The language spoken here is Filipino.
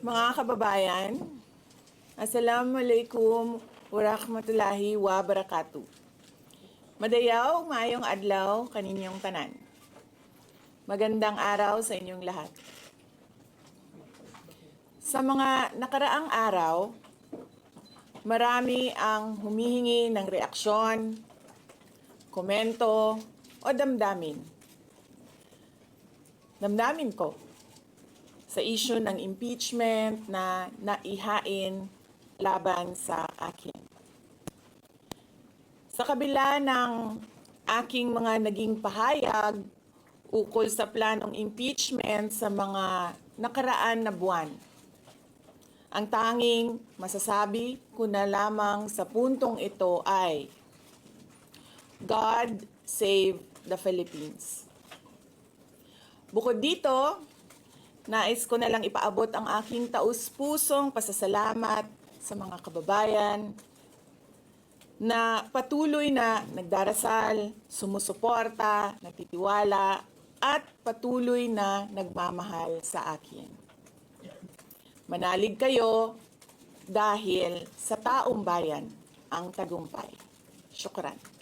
Mga kababayan, Assalamualaikum warahmatullahi wabarakatuh. Madayaw, maayong adlaw kaninyong tanan. Magandang araw sa inyong lahat. Sa mga nakaraang araw, marami ang humihingi ng reaksyon, komento o damdamin. Damdamin ko sa issue ng impeachment na naihain laban sa akin. Sa kabila ng aking mga naging pahayag ukol sa planong impeachment sa mga nakaraan na buwan, ang tanging masasabi ko na lamang sa puntong ito ay God save the Philippines. Bukod dito, nais ko na lang ipaabot ang aking taus-pusong pasasalamat sa mga kababayan na patuloy na nagdarasal, sumusuporta, nagtitiwala, at patuloy na nagmamahal sa akin. Manalig kayo dahil sa taong bayan ang tagumpay. Syukran.